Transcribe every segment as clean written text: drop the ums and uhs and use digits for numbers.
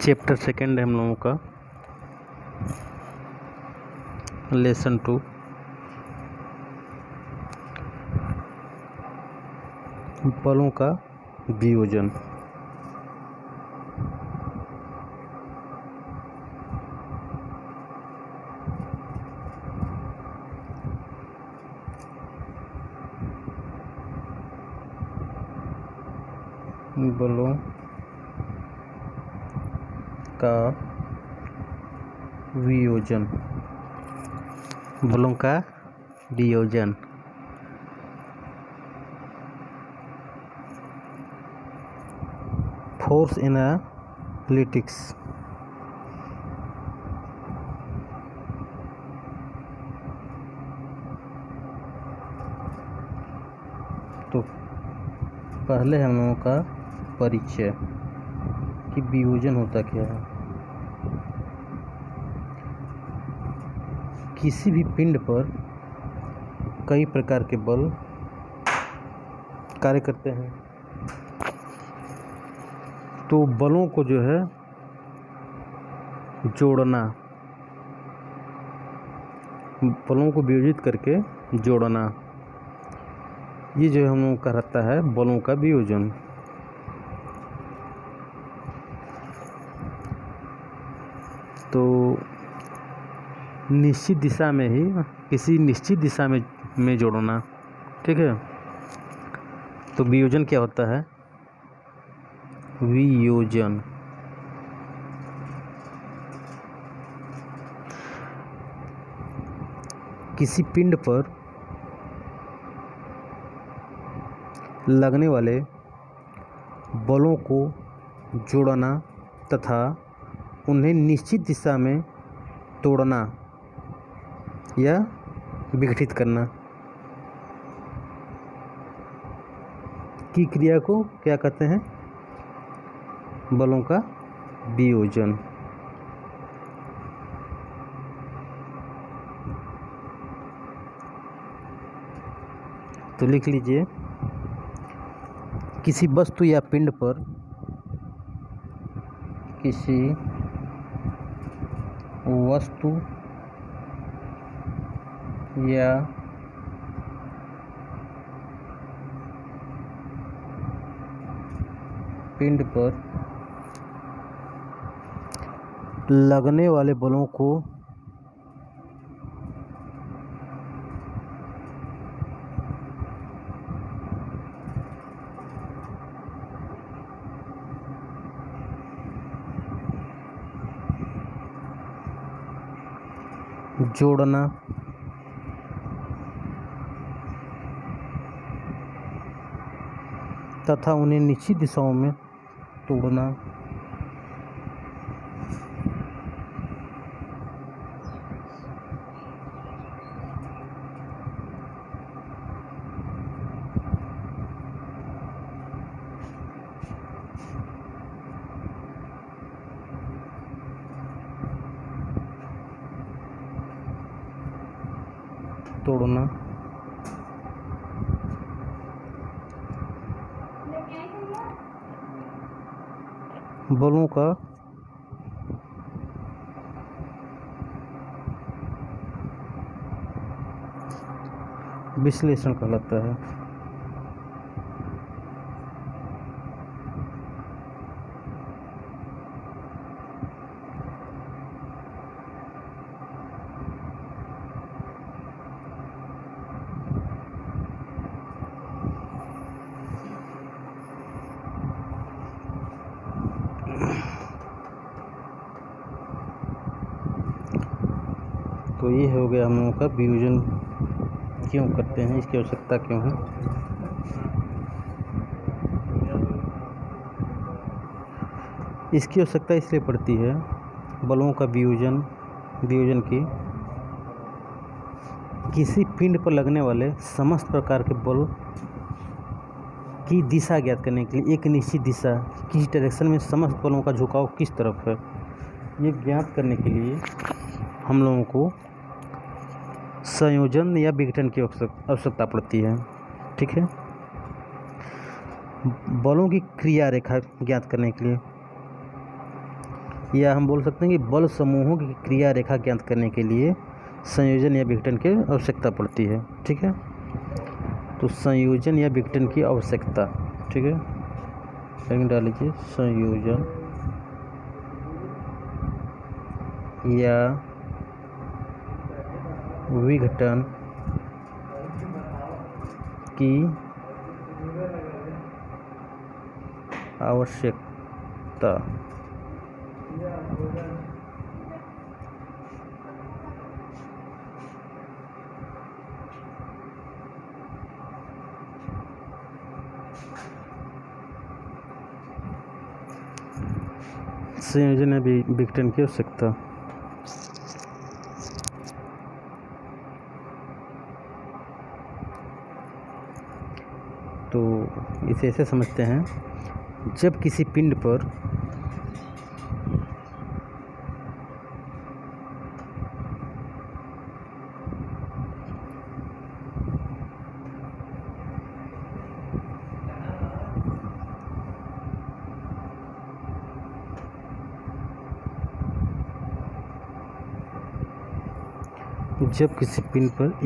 Chapter second है हम लोगों का, लेसन 2। बलों का वियोजन। बलों का वियोजन। बलों का वियोजन। Force analytics. तो पहले हम लोगों का परिचय कि वियोजन होता क्या है। किसी भी पिंड पर कई प्रकार के बल कार्य करते हैं, तो बलों को जो है जोड़ना, बलों को वियोजित करके जोड़ना, ये जो हम लोगों का रहता है बलों का वियोजन। तो निश्चित दिशा में ही किसी निश्चित दिशा में जोड़ना, ठीक है। तो वियोजन क्या होता है? वियोजन किसी पिंड पर लगने वाले बलों को जोड़ना तथा उन्हें निश्चित दिशा में तोड़ना या विघटित करना की क्रिया को क्या कहते हैं? बलों का वियोजन। तो लिख लीजिए, किसी वस्तु या पिंड पर किसी वस्तु या पिंड पर लगने वाले बलों को जोड़ना तथा उन्हें निश्चित दिशाओं में तोड़ना तोड़ना बलों का विश्लेषण कहलाता है। तो ये हो गया हम लोगों का वियोजन क्यों करते हैं, इसकी आवश्यकता क्यों है। इसकी आवश्यकता इसलिए पड़ती है बलों का वियोजन की किसी पिंड पर लगने वाले समस्त प्रकार के बल की दिशा ज्ञात करने के लिए, एक निश्चित दिशा किस डायरेक्शन में समस्त बलों का झुकाव किस तरफ है, ये ज्ञात करने के लिए हम लोगों को संयोजन या विघटन की आवश्यकता पड़ती है, ठीक है। बलों की क्रिया रेखा ज्ञात करने के लिए या हम बोल सकते हैं कि बल समूहों की क्रिया रेखा ज्ञात करने के लिए संयोजन या विघटन की आवश्यकता पड़ती है। ठीक है, तो संयोजन या विघटन की आवश्यकता। ठीक है, डाल लीजिए संयोजन या विघटन की आवश्यकता। संयोजन या विघटन की आवश्यकता। तो इसे ऐसे समझते हैं, जब किसी पिंड पर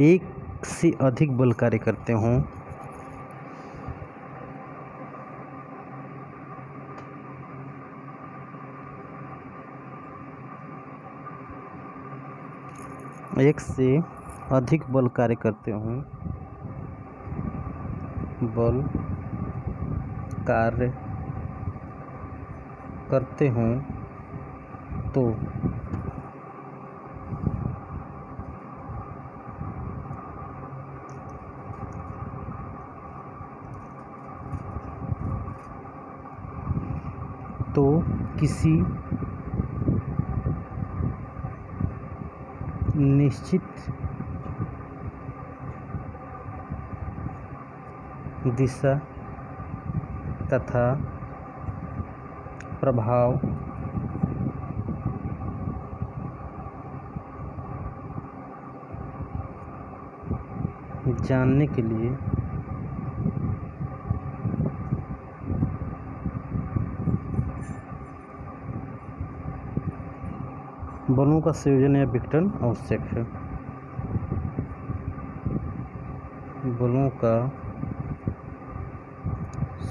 एक से अधिक बल कार्य करते हों, एक से अधिक बल कार्य करते हों, बल कार्य करते हों तो किसी निश्चित दिशा तथा प्रभाव जानने के लिए बलों का संयोजन या विघटन आवश्यक है। बलों का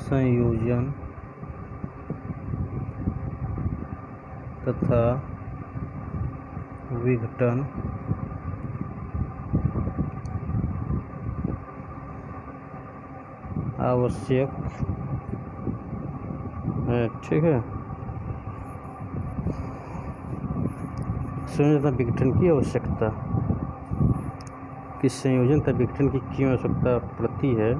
संयोजन तथा विघटन आवश्यक है। ठीक है, संयोजन तथा विघटन की आवश्यकता। कि संयोजन तथा विघटन की क्यों आवश्यकता पड़ती है,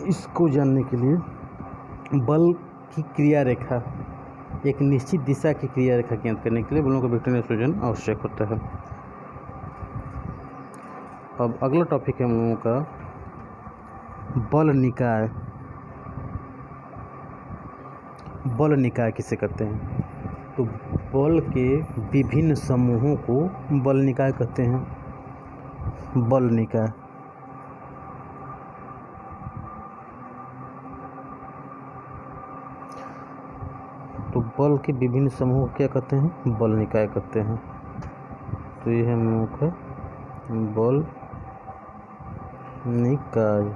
इसको जानने के लिए बल की क्रिया रेखा, एक निश्चित दिशा की क्रिया रेखा ज्ञात करने के लिए बलों का विघटन या संयोजन आवश्यक होता है। अब अगला टॉपिक है हम लोगों का बल निकाय। बल निकाय किसे कहते हैं? तो बल के विभिन्न समूहों को बल निकाय कहते हैं। बल निकाय तो बल के विभिन्न समूह को क्या कहते हैं? बल निकाय कहते हैं। तो ये है हम लोगों का बल निकाय।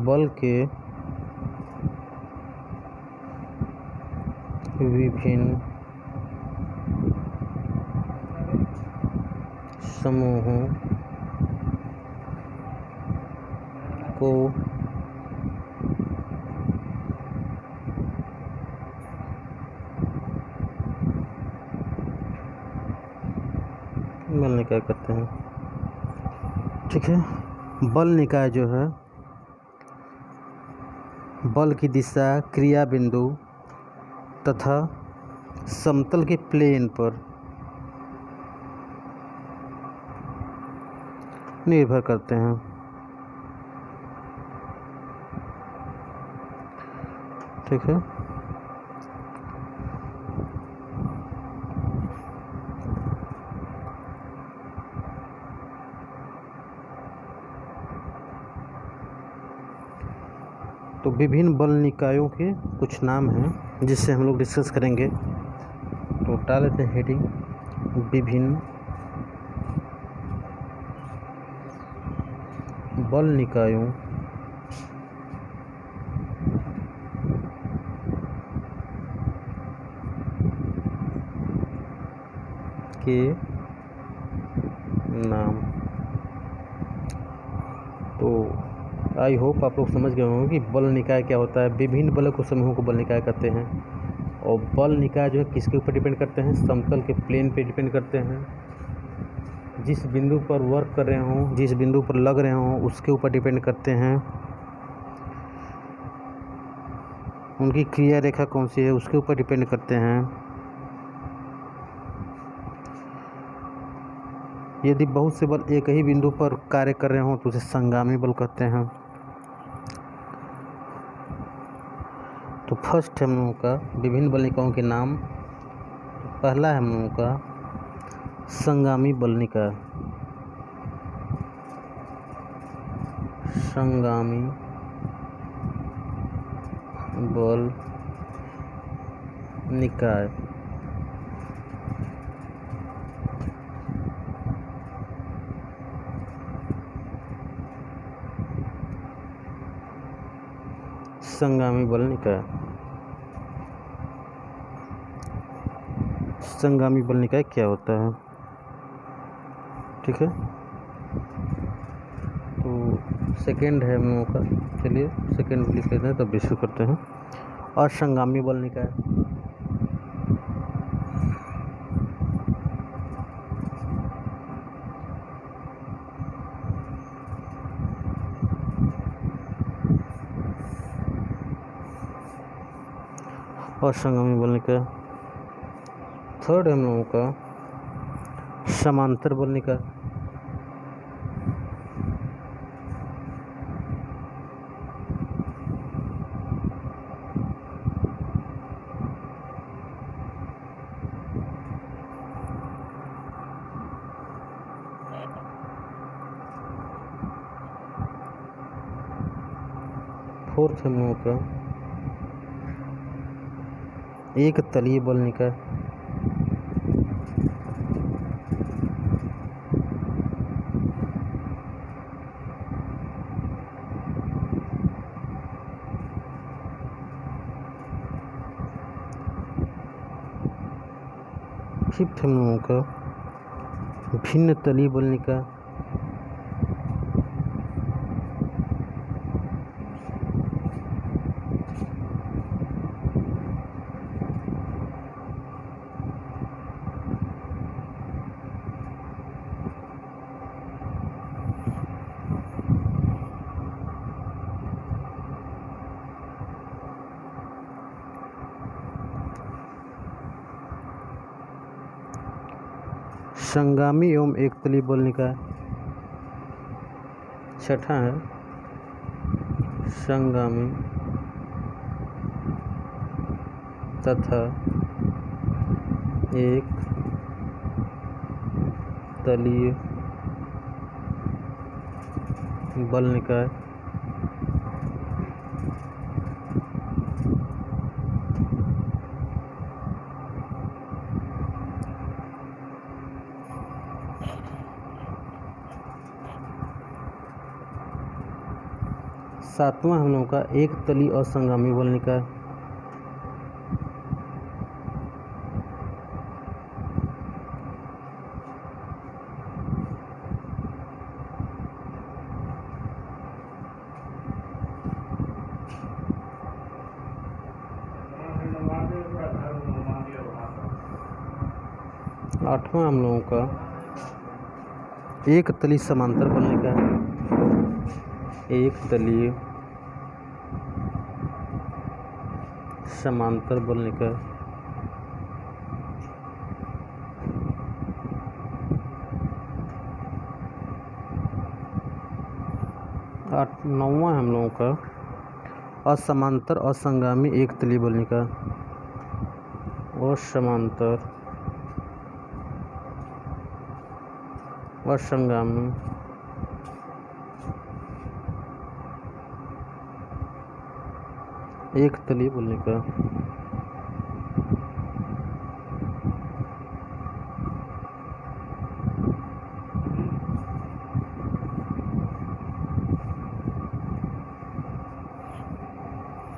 बल के विभिन्न समूहों को बल निकाय कहते हैं। ठीक है, बल निकाय जो है बल की दिशा क्रिया बिंदु तथा समतल के प्लेन पर निर्भर करते हैं। ठीक है। तो विभिन्न बल निकायों के कुछ नाम हैं जिससे हम लोग डिस्कस करेंगे। तो डाल लेते हैं हेडिंग, विभिन्न बल निकायों के नाम। तो आई होप आप लोग समझ गए होंगे कि बल निकाय क्या होता है। विभिन्न बलों को समूहों को बल निकाय कहते हैं। और बल निकाय जो है किसके ऊपर डिपेंड करते हैं? समतल के प्लेन पे डिपेंड करते हैं। जिस बिंदु पर वर्क कर रहे हों, जिस बिंदु पर लग रहे हों, उसके ऊपर डिपेंड करते हैं। उनकी क्रिया रेखा कौन सी है उसके ऊपर डिपेंड करते हैं। यदि बहुत से बल एक ही बिंदु पर कार्य कर रहे हों तो उसे संगामी बल कहते हैं। तो फर्स्ट है हम लोगों का विभिन्न बल निकायों के नाम। तो पहला है हम लोगों का संगामी बल निकाय। संगामी बल निकाय संगामी बल निकाय। संगामी बल निकाय क्या होता है? ठीक है। तो सेकंड है हम लोगों का, चलिए सेकंड लिख लेते हैं तब डिस्कस करते हैं। असंगामी बल निकाय। असंगामी बल निकाय। थर्ड है हम लोगों का समांतर बल निकाय। फोर्थ है हम लोगों का एक तलीय बल निकाय। फिफ्थ हम लोगों का भिन्न तलीय बल निकाय। संगामी एवं एक तलीय बल निकाय। छठा है संगामी तथा एक तलीय बल निकाय। सातवां हम लोगों का एक तलीय असंगामी बल निकाय। आठवां हम लोगों का एक तलीय समांतर बल निकाय। एक तलीय समांतर बल निकाय। 9वां हम लोगों का असमांतर असंगामी एक तलीय बल निकाय। असमांतर असंगामी एक तलीय बल निकाय।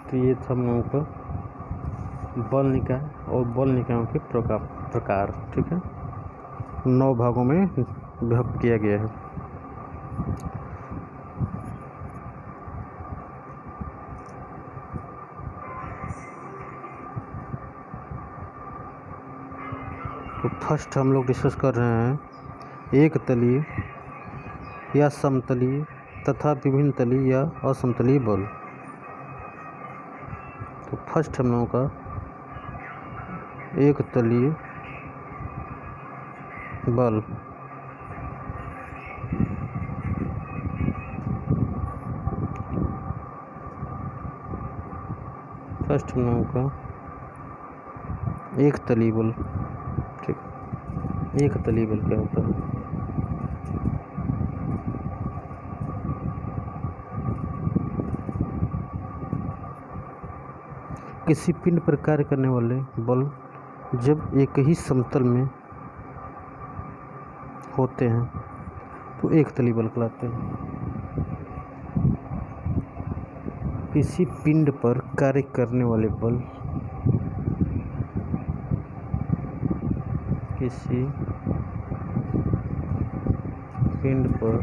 तो ये था हम लोगों का बल निकाय और बल निकायों के प्रकार। ठीक है, 9 भागों में विभक्त किया गया है। तो फर्स्ट हम लोग डिस्कस कर रहे हैं एक तलीय या समतलीय तथा विभिन्न तलीय या असमतलीय बल। तो फर्स्ट हम लोगों का एक तलीय बल। फर्स्ट हम लोगों का एक तलीय बल। ठीक, एक तलीय बल क्या होता है? किसी पिंड पर कार्य करने वाले बल जब एक ही समतल में होते हैं तो एक तलीय बल कहलाते हैं। किसी पिंड पर कार्य करने वाले बल किसी पिंड पर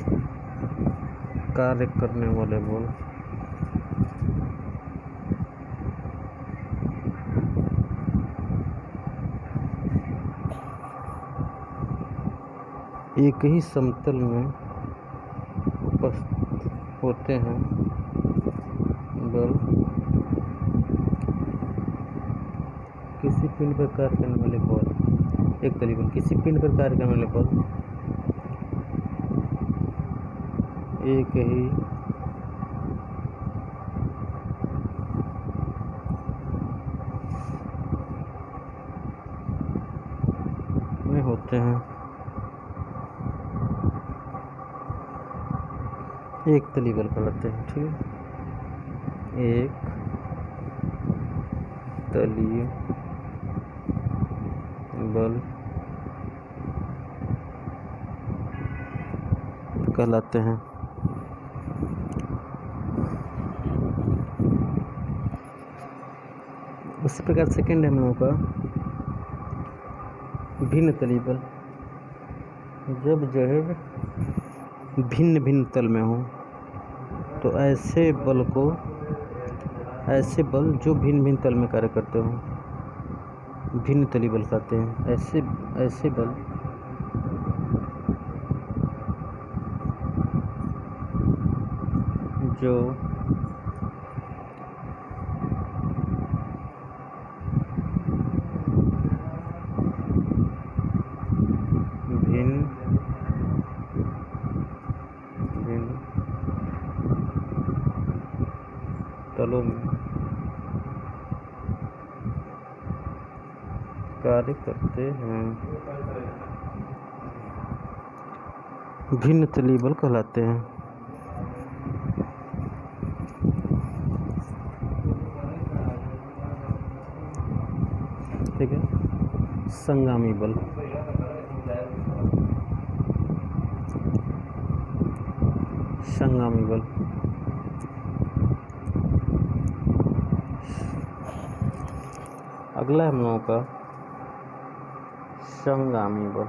कार्य करने वाले बल एक ही समतल में उपस्थित होते हैं बल किसी पिंड पर कार्य करने वाले बल एक तलीय बल। किसी पिंड पर कार्य करने वाले बल एक ही में होते हैं एक तलीय बल कहलाते हैं। ठीक है, एक तलीय बल कहलाते हैं। उसी प्रकार सेकेंड हम लोगों का भिन्न तलीय बल। जब जो है भिन्न भिन्न तल में हो तो ऐसे बल जो भिन्न भिन्न तल में कार्य करते हो भिन्न तलीय बल कहते हैं। ऐसे बल जो भिन्न तलों में कार्य करते हैं भिन्न तलीय बल कहलाते हैं। ठीक है, संगामी बल। संगामी बल अगला हम लोगों का संगामी बल।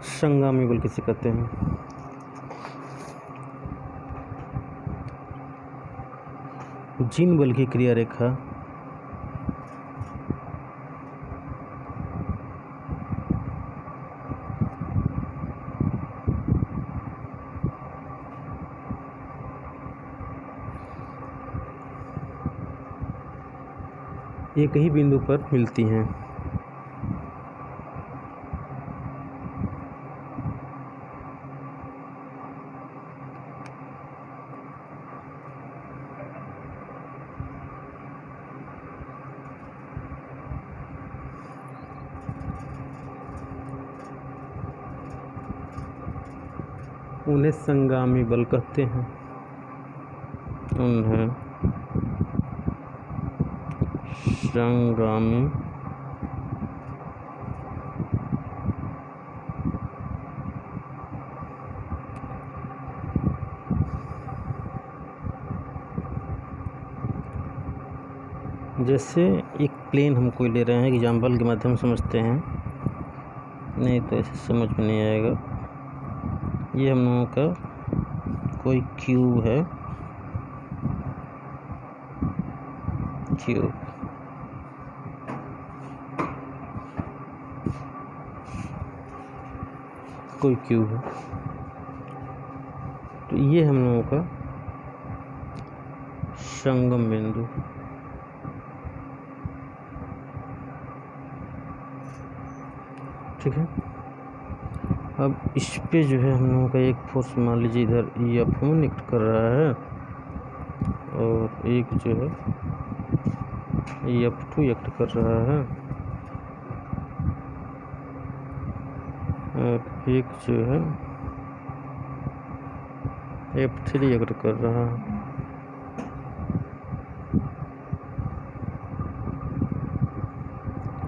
संगामी बल किसे कहते हैं? जिन बल की क्रिया रेखा एक ही बिंदु पर मिलती हैं, उन्हें संगामी बल कहते हैं। उन्हें संगामी जैसे एक प्लेन हम कोई ले रहे हैं, एग्जाम्पल के माध्यम से समझते हैं, नहीं तो ऐसे समझ में नहीं आएगा। ये हम लोगों का कोई क्यूब है, क्यूब कोई क्यूब है, तो ये हम लोगों का संगम बिंदु, ठीक है। अब इस पे जो है हम लोगों का एक फोर्स मान लीजिए इधर F1 एक्ट कर रहा है और एक जो है F2 एक्ट कर रहा है और एक जो है F3 एक्ट कर रहा है।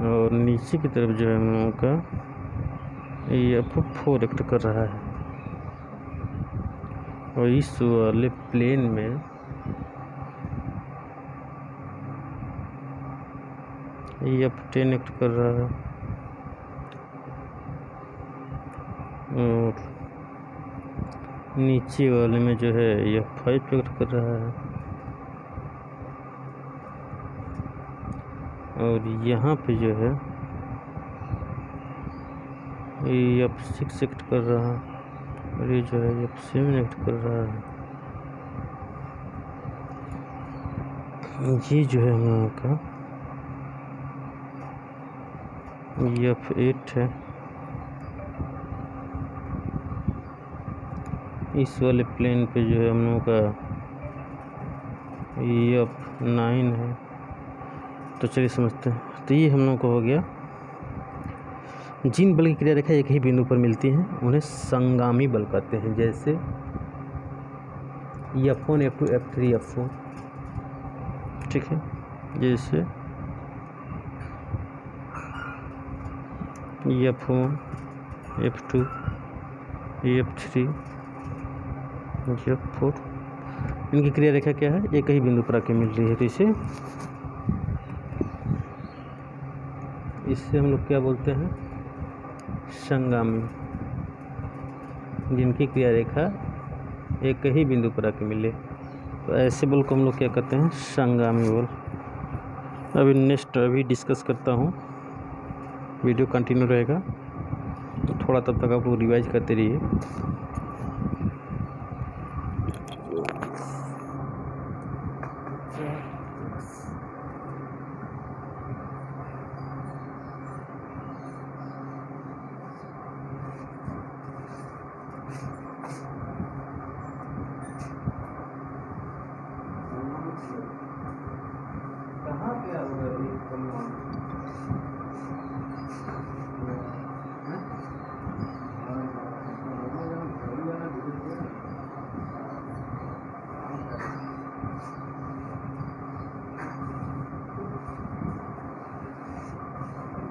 और नीचे की तरफ जो है हम लोगों का F4 एक्ट कर रहा है और इस वाले प्लेन में F10 एक्ट कर रहा है और नीचे वाले में जो है F5 एक्ट कर रहा है और यहाँ पे जो है F6 एक्ट कर रहा है और ये जो है F7 एक्ट कर रहा है। ये जो है हम लोगों का F8 है, इस वाले प्लेन पे जो है हम लोगों का F9 है। तो चलिए समझते हैं। तो ये हम लोगों को हो गया, जिन बल की क्रिया रेखा एक ही बिंदु पर मिलती हैं उन्हें संगामी बल कहते हैं। जैसे F1 F2 F3 F4, ठीक है। जैसे F1 F2 F3 F4, इनकी क्रिया रेखा क्या है? एक ही बिंदु पर आके मिल रही है। तो इससे हम लोग क्या बोलते हैं? संगामी, जिनकी क्रिया रेखा एक ही बिंदु पर आके मिले, तो ऐसे बल को हम लोग क्या कहते हैं? संगामी बल। अभी नेक्स्ट डिस्कस करता हूँ, वीडियो कंटिन्यू रहेगा, तो थोड़ा तब तक आप लोग रिवाइज करते रहिए।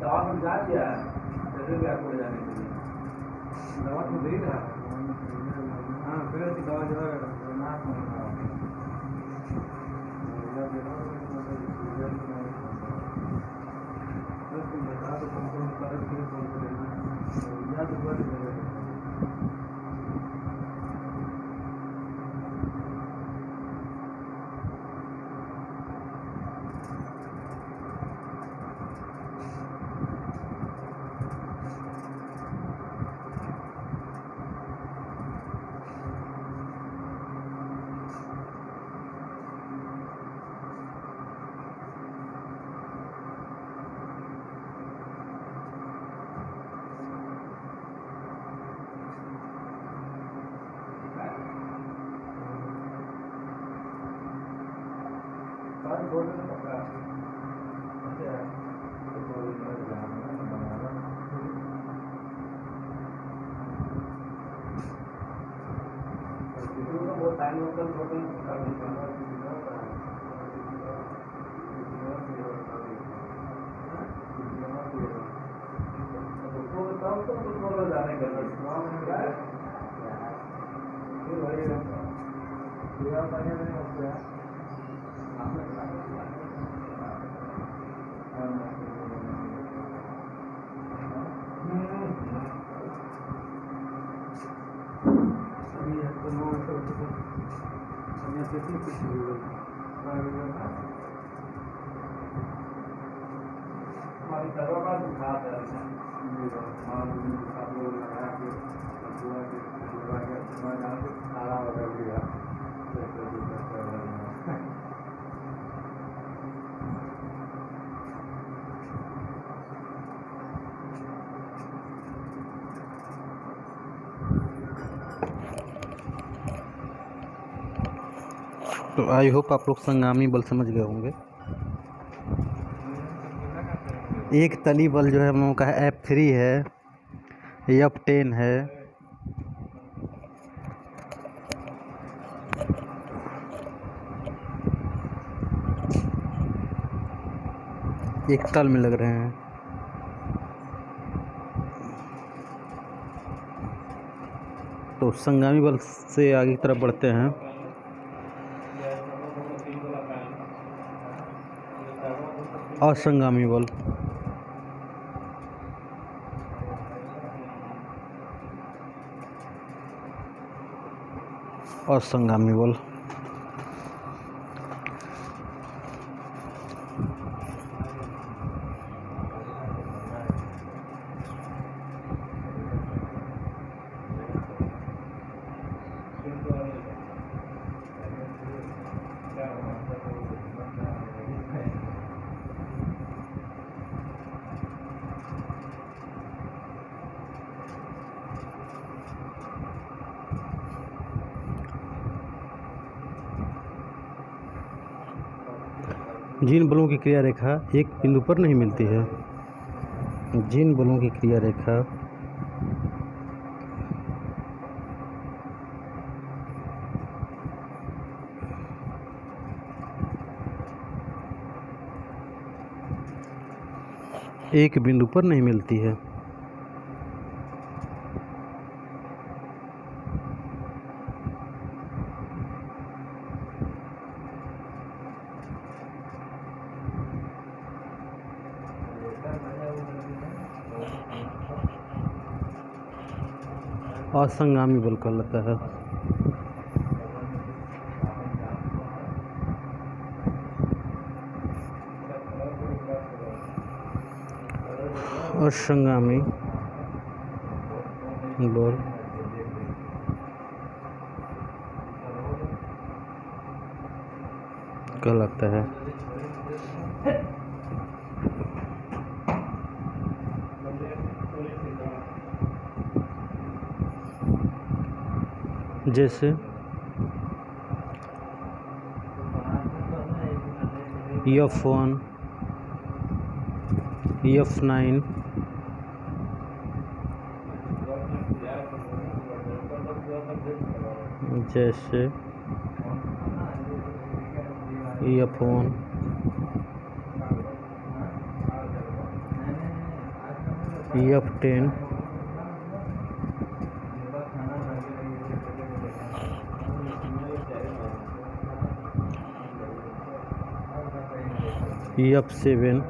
दवा समझा दिया है, जैसे भी आपको ले जाने के लिए दवा तो दे रहा है। हाँ, फिर ऐसी दवा जो है नाक में बता दो, कौन कौन सा तो आई होप आप लोग संगामी बल समझ गए होंगे। एक तली बल जो है हम लोगों का है F3 है, F10 है, एक तल में लग रहे हैं। तो संगामी बल से आगे की तरफ बढ़ते हैं। असंगामी बल, असंगामी बल, जिन बलों की क्रिया रेखा एक बिंदु पर नहीं मिलती है, जिन बलों की क्रिया रेखा एक बिंदु पर नहीं मिलती है, असंगामी बल कहलाता है। असंगामी बल कहलाता है। जैसे F1, F9, जैसे F1, F10, F7,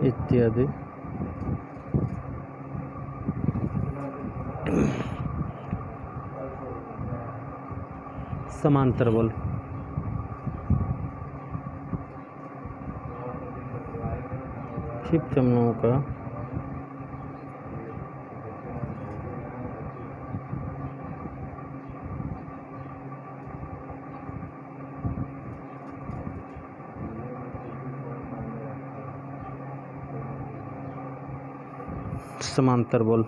इत्यादि समांतर बल। क्षिप्त अम्लों का समांतर बल।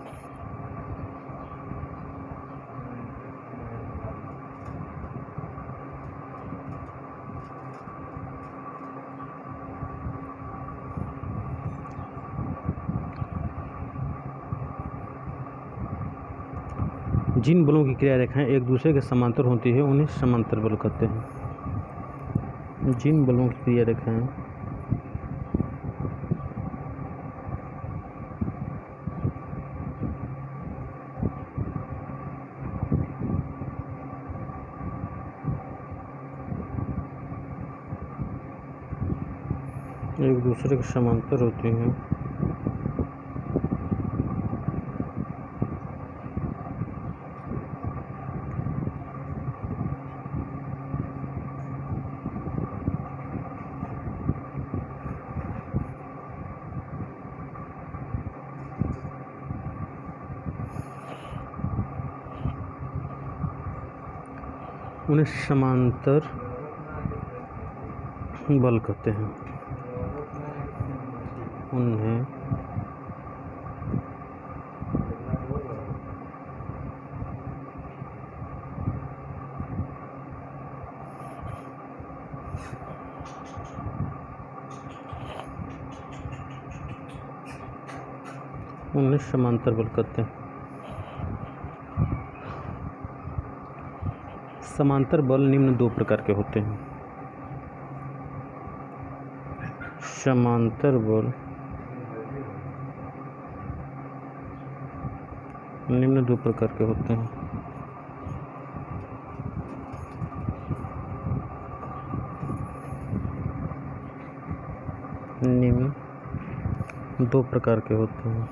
जिन बलों की क्रिया रेखाएं एक दूसरे के समांतर होती है उन्हें समांतर बल कहते हैं। जिन बलों की क्रिया रेखाएं एक दूसरे के समांतर होती हैं उन्हें समांतर बल कहते हैं। उन्हें समांतर बल कहते हैं। समांतर बल निम्न दो प्रकार के होते हैं। समांतर बल निम्न दो प्रकार के होते हैं। निम्न दो प्रकार के होते हैं।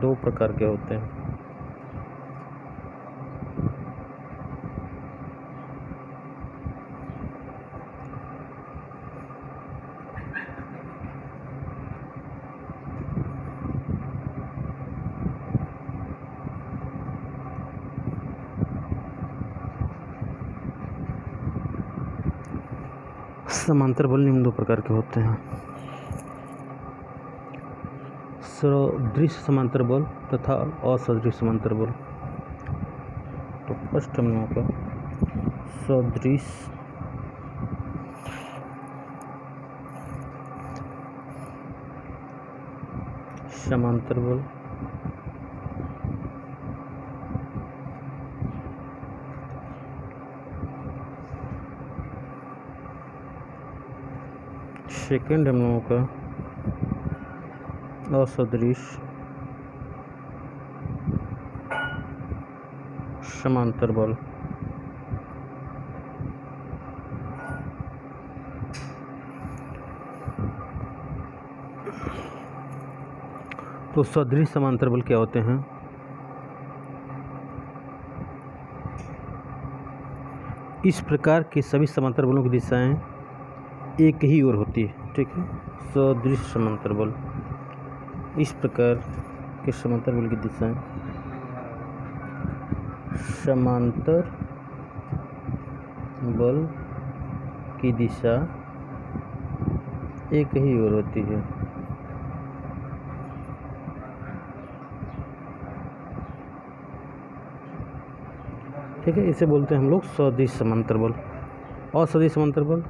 दो प्रकार के होते हैं। समांतर बल निम्न दो प्रकार के होते हैं। सदृश समांतर बल तथा असदृश समांतर बल। तो फर्स्ट हम लोगों का सदृश समांतर बल सेकेंड हम लोगों का असदृश समांतर बल। तो सदृश समांतर बल क्या होते हैं? इस प्रकार के सभी समांतर बलों की दिशाएं एक ही ओर होती है। ठीक है, सदृश समांतर बल, इस प्रकार के समांतर बल की दिशाएं समांतर बल की दिशा एक ही ओर होती है। ठीक है, इसे बोलते हैं हम लोग सदिश समांतर बल। असदिश समांतर बल,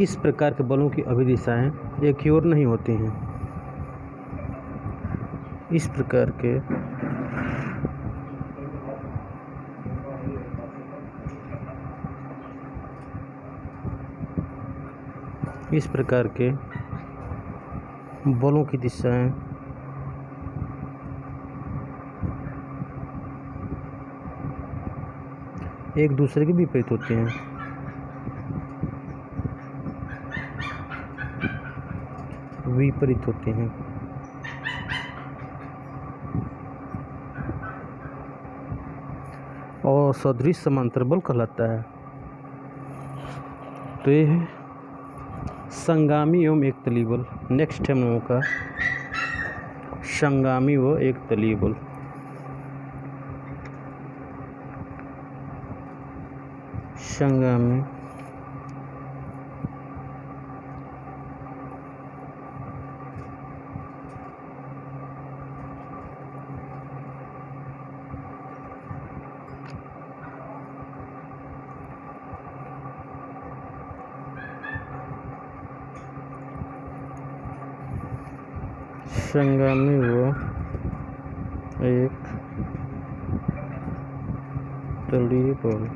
इस प्रकार के बलों की अभिदिशाएं एक ही ओर नहीं होती हैं। इस प्रकार के बलों की दिशाएं एक दूसरे के विपरीत होती हैं। विपरीत होती हैं। और सदृश समांतर बल कहलाता है। तो ये है संगामी एवं एकतलीय बल। नेक्स्ट है हम लोगों का संगामी व एकतलीय बल। संगामी संगामी व एकतलीय बल।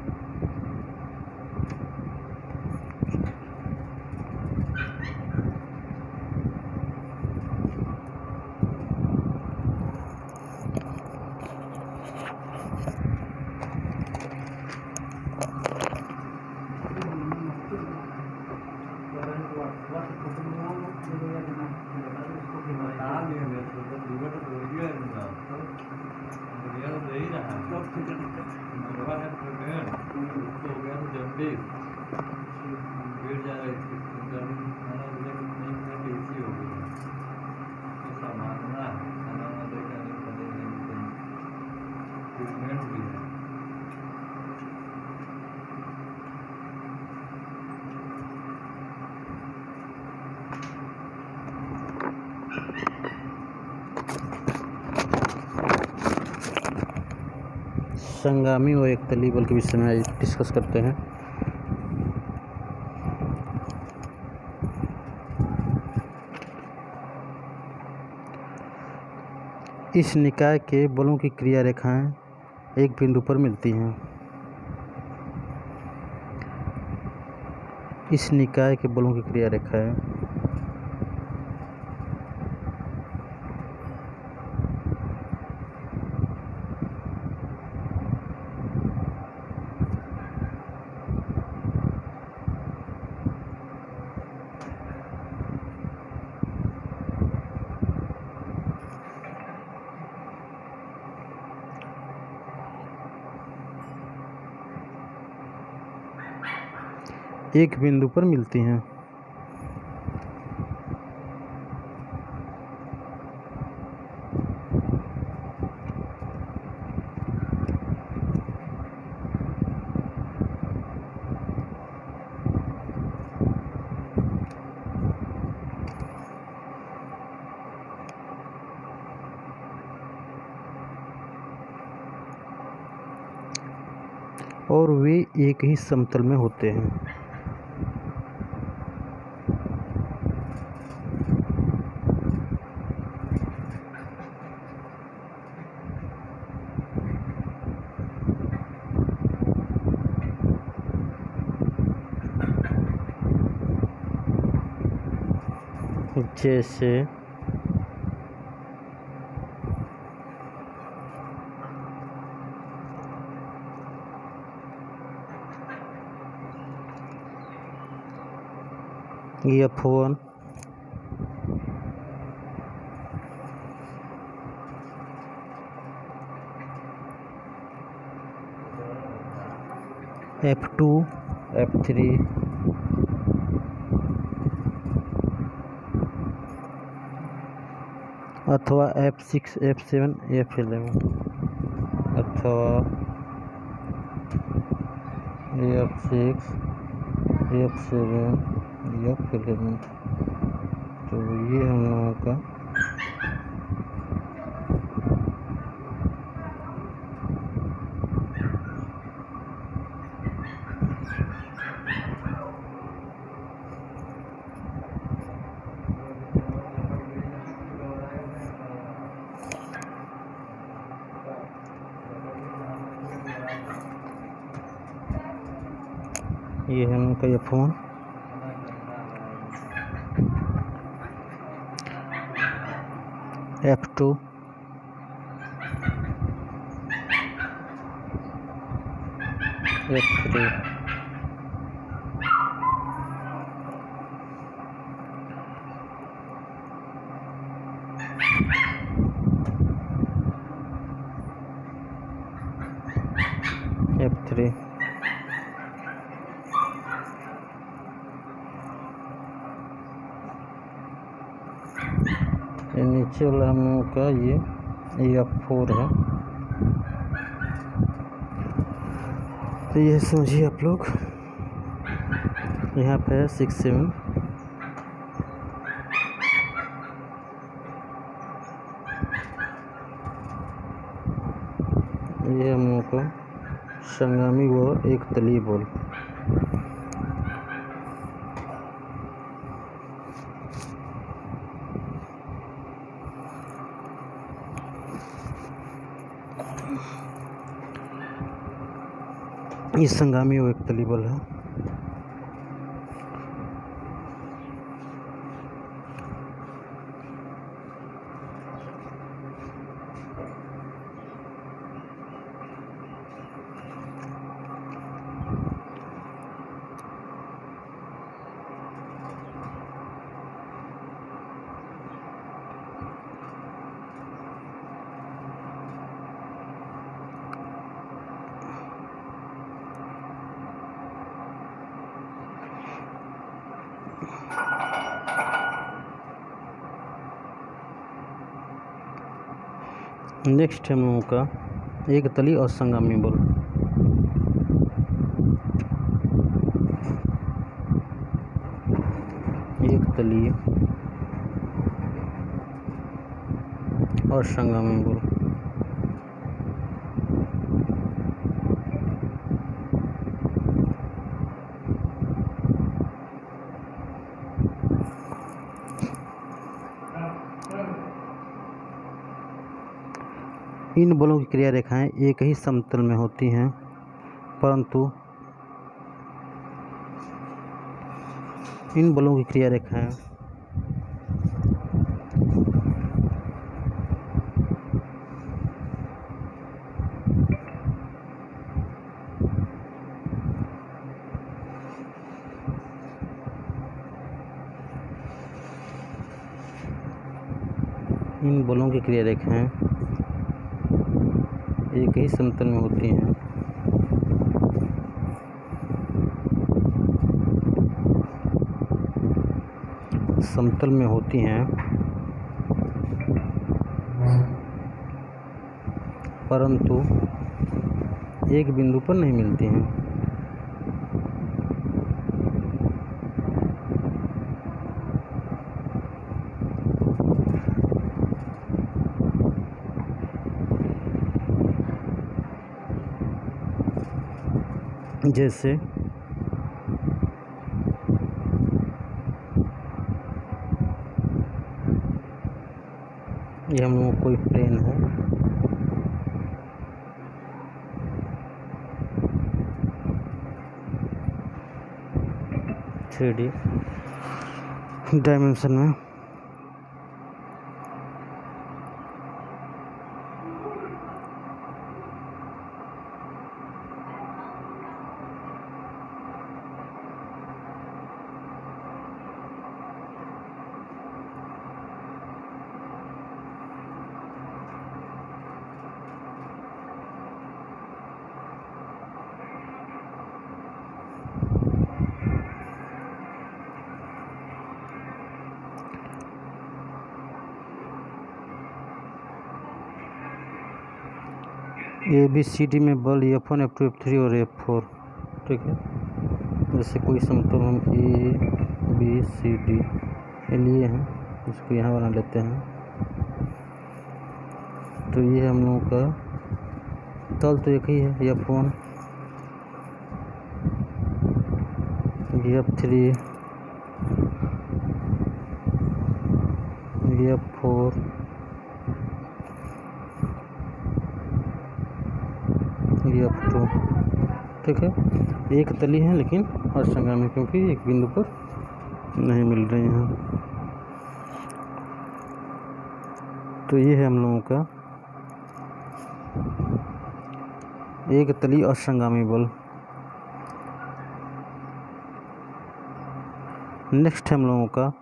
संगामी व एकतलीय बल के विषय में डिस्कस करते हैं। इस निकाय के बलों की क्रिया रेखाएं एक बिंदु पर मिलती हैं। इस निकाय के बलों की क्रिया रेखाएं एक बिंदु पर मिलती हैं। और वे एक ही समतल में होते हैं। जैसे F1 F2 F3 अथवा F6 F7 F11 अथवा F6 F7 F11। तो ये हम लोगों का ये है उनका F1 F2 F3 ये नीचे वाला हम लोगों का ये F4 है। तो ये समझिए आप लोग, यहाँ पे है 6 7। ये हम लोगों का संगामी व एक तली बॉल। ये संगामी व एक तली बॉल है। नेक्स्ट है हम लोगों का एक तली और संगामी बॉल। एक तली और संगामी बॉल। इन बलों की क्रिया रेखाएं एक ही समतल में होती हैं, परंतु इन बलों की क्रिया रेखाएं इन बलों की क्रिया रेखाएं एक ही समतल में होती हैं, समतल में होती हैं, परंतु एक बिंदु पर नहीं मिलती हैं। जैसे ये हम लोगों को कोई प्लेन है, थ्री डी डायमेंशन में ABCD में बल F1 F2 F3 और F4, ठीक है। जैसे कोई समतल हम ABCD लिए हैं, इसको यहाँ बना लेते हैं। तो ये हम लोगों का तल तो एक ही है, F1 F3 F4 F2, ठीक है। एक तली है लेकिन असंगामी, क्योंकि एक बिंदु पर नहीं मिल रही हैं। तो ये है हम लोगों का एक तली असंगामी बल। नेक्स्ट है हम लोगों का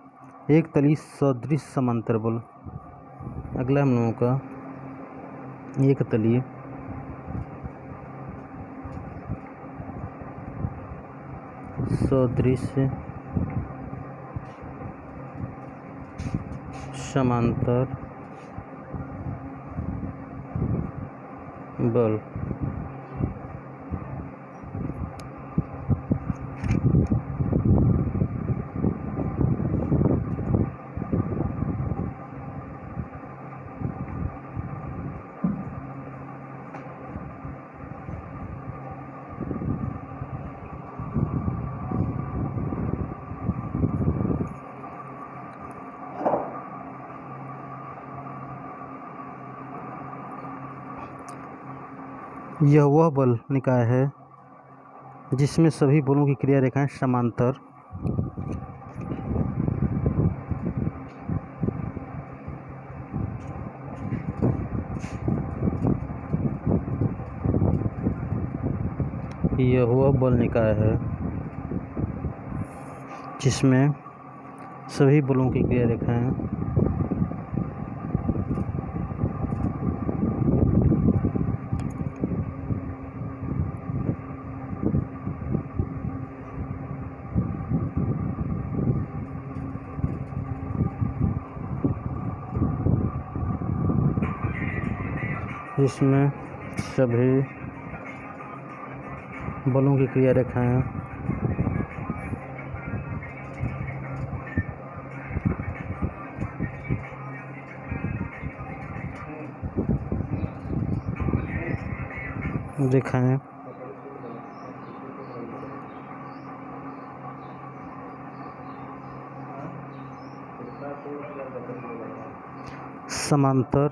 एक तली सदृश समांतर बल। अगला हम लोगों का एक तली सदृश समांतर बल। यह वह बल निकाय है जिसमें सभी बलों की क्रिया रेखाएं समांतर यह वह बल निकाय है जिसमें सभी बलों की क्रिया रेखाएं जिसमें सभी बलों की क्रिया रेखाएं रेखाएं समांतर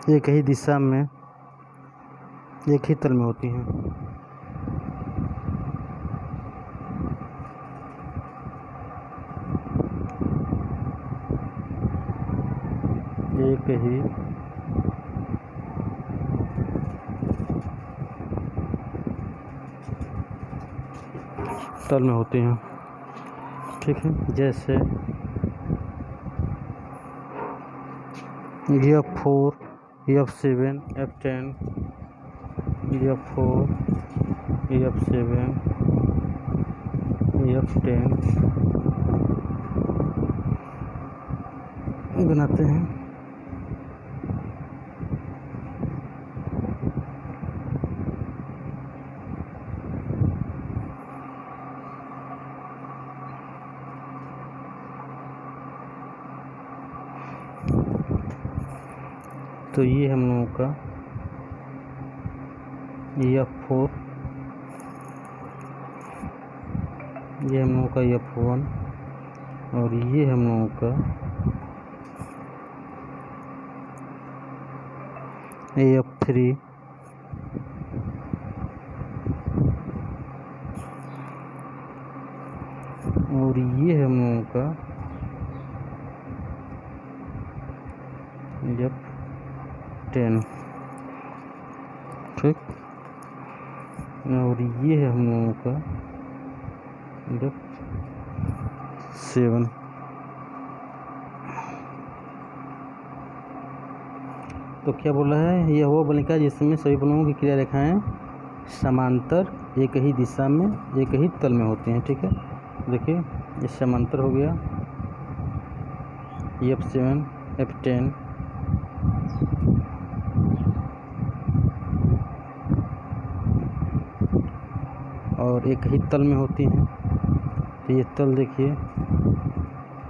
एक ही दिशा में एक ही तल में होती हैं। एक ही तल में होती हैं, ठीक है। जैसे F4 F7 F10 F4 F7 F10 बनाते हैं। तो ये हम लोगों का F4, ये हम लोगों का F1 और ये हम लोगों का F3 और ये हम लोगों का F10, ठीक। और ये है हम लोगों का F7। तो क्या बोला है, यह वो बल निकाय जिसमें सभी बलों की क्रिया रेखाएं समांतर एक ही दिशा में एक ही तल में होती हैं, ठीक है। देखिए ये समांतर हो गया F7 F10 और एक ही तल में होती हैं। तो ये तल देखिए,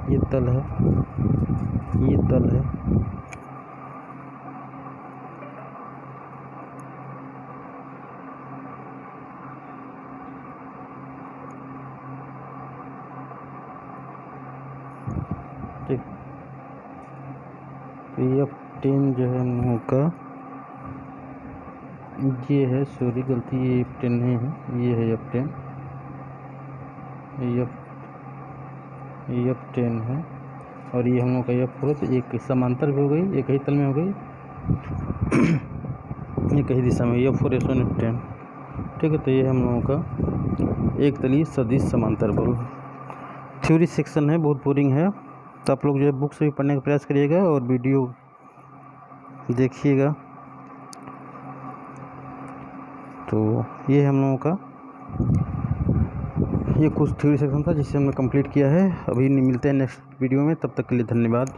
ये तल है, ये तल है, ठीक। तो F10 जो है हम लोगों का, ये है, सॉरी गलती, ये F10 नहीं है, ये है F10, F10 है और ये हम लोग का F4। तो एक समांतर भी हो गई, एक ही तल में हो गई, एक ही दिशा में, F4 F1 F10, ठीक है। तो ये हम लोगों का एक तलीय सदिश समांतर बल थ्योरी सेक्शन है, बहुत बोरिंग है। तो आप लोग जो है बुक से भी पढ़ने का प्रयास करिएगा और वीडियो देखिएगा। तो ये हम लोगों का ये कुछ थ्योरी सेक्शन था जिसे हमने कंप्लीट किया है। अभी मिलते हैं नेक्स्ट वीडियो में, तब तक के लिए धन्यवाद।